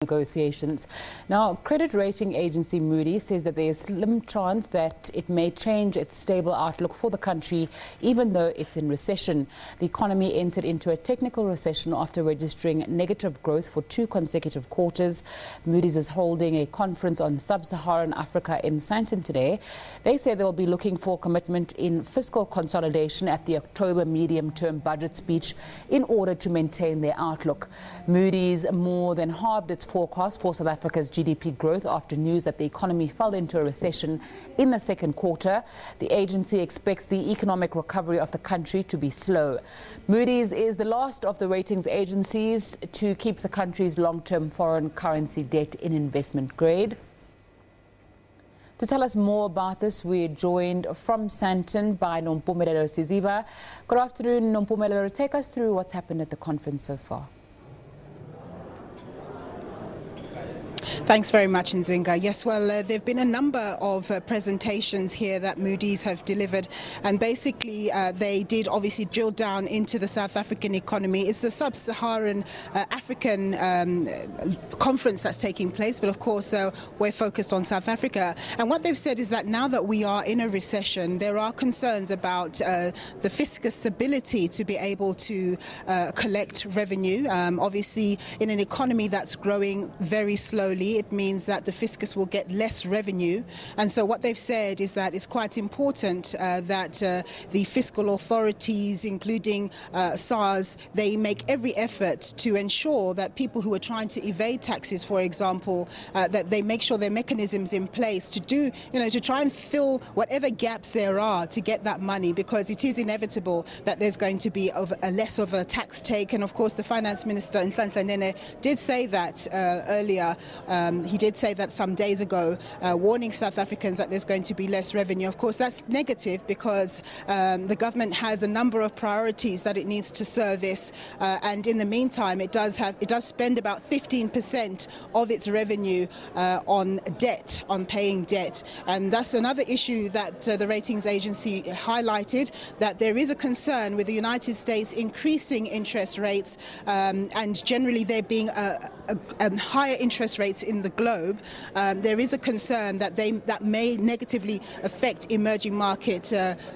negotiations. Now, credit rating agency Moody says that there is slim chance that it may change its stable outlook for the country, even though it's in recession. The economy entered into a technical recession after registering negative growth for 2 consecutive quarters. Moody's is holding a conference on Sub-Saharan Africa in Sandton today. They say they'll be looking for commitment in fiscal consolidation at the October medium-term budget speech in order to maintain their outlook. Moody's more than halved its forecast for South Africa's GDP growth after news that the economy fell into a recession in the second quarter. The agency expects the economic recovery of the country to be slow. Moody's is the last of the ratings agencies to keep the country's long-term foreign currency debt in investment grade. To tell us more about this, we're joined from Sandton by Nompumelelo Siziba. Good afternoon, Nompumelelo. Take us through what's happened at the conference so far. Thanks very much, Nzinga. Yes, well, there have been a number of presentations here that Moody's have delivered, and basically they did obviously drill down into the South African economy. It's the Sub-Saharan African conference that's taking place, but of course we're focused on South Africa. And what they've said is that now that we are in a recession, there are concerns about the fiscal stability to be able to collect revenue. Obviously, in an economy that's growing very slowly, it means that the fiscus will get less revenue. And so what they've said is that it's quite important that the fiscal authorities, including SARS, they make every effort to ensure that people who are trying to evade taxes, for example, that they make sure there are mechanisms in place to do, to try and fill whatever gaps there are to get that money, because it is inevitable that there's going to be less of a tax take. And of course, the Finance Minister, Sandton, did say that earlier. He did say that some days ago, warning South Africans that there's going to be less revenue. Of course, that's negative because the government has a number of priorities that it needs to service, and in the meantime, it does spend about 15% of its revenue on debt, on paying debt, and that's another issue that the ratings agency highlighted, that there is a concern with the United States increasing interest rates, and generally there being higher interest rates in the globe. There is a concern that that may negatively affect emerging market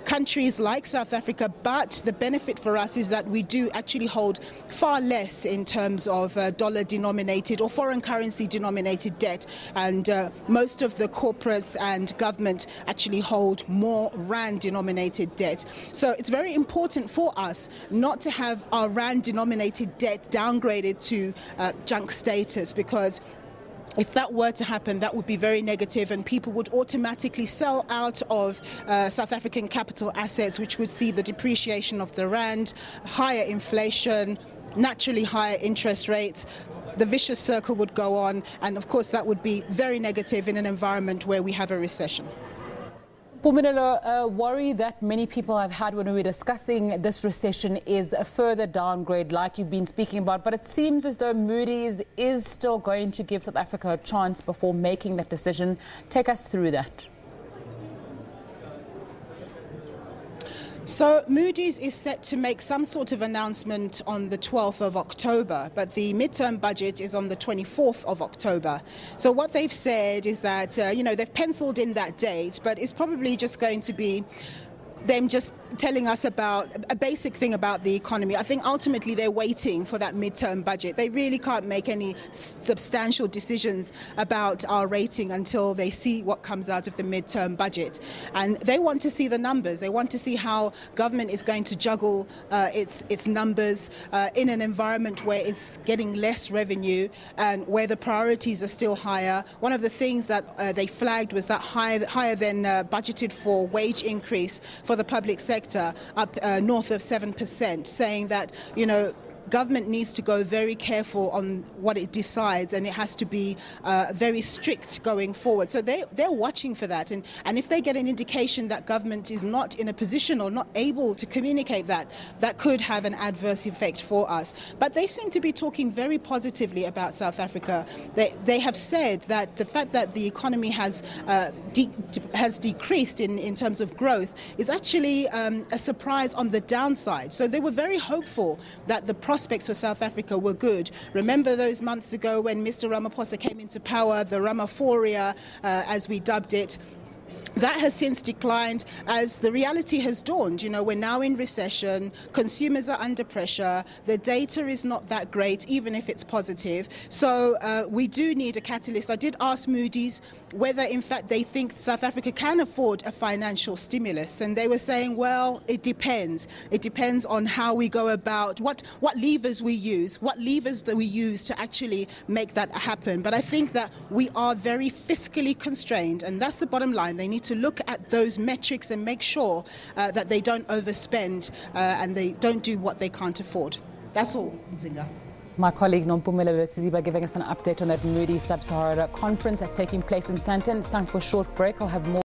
countries like South Africa, but the benefit for us is that we do actually hold far less in terms of dollar-denominated or foreign currency-denominated debt, and most of the corporates and government actually hold more rand-denominated debt. So it's very important for us not to have our rand-denominated debt downgraded to junk status, because if that were to happen, that would be very negative, and people would automatically sell out of South African capital assets, which would see the depreciation of the rand, higher inflation, naturally higher interest rates. The vicious circle would go on, and of course that would be very negative in an environment where we have a recession. Nompumelelo, a worry that many people have had when we were discussing this recession is a further downgrade like you've been speaking about, but it seems as though Moody's is still going to give South Africa a chance before making that decision. Take us through that. So Moody's is set to make some sort of announcement on the 12th of October, but the midterm budget is on the 24th of October. So what they've said is that, they've penciled in that date, but it's probably just going to be them just telling us about a basic thing about the economy. I think ultimately they're waiting for that midterm budget. They really can't make any substantial decisions about our rating until they see what comes out of the midterm budget. And they want to see the numbers. They want to see how government is going to juggle its numbers in an environment where it's getting less revenue and where the priorities are still higher. One of the things that they flagged was that higher than budgeted for wage increase for the public sector, up north of 7%, saying that, government needs to go very careful on what it decides, and it has to be very strict going forward. So they're watching for that, and if they get an indication that government is not in a position or not able to communicate that could have an adverse effect for us. But they seem to be talking very positively about South Africa. They have said that the fact that the economy has decreased in terms of growth is actually a surprise on the downside. So they were very hopeful that the prospects for South Africa were good. Remember those months ago when Mr. Ramaphosa came into power, the Ramaphoria, as we dubbed it. That has since declined as the reality has dawned. You know, we're now in recession, consumers are under pressure, the data is not that great, even if it's positive. So we do need a catalyst. I did ask Moody's whether, in fact, they think South Africa can afford a financial stimulus. And they were saying, well, it depends. It depends on how we go about, what levers we use, to actually make that happen. But I think that we are very fiscally constrained, and that's the bottom line. They need to look at those metrics and make sure that they don't overspend and they don't do what they can't afford. That's all, Nzinga. My colleague Nompumelelo Siziba giving us an update on that Moody Sub-Saharan conference that's taking place in Sandton. It's time for a short break. I'll have more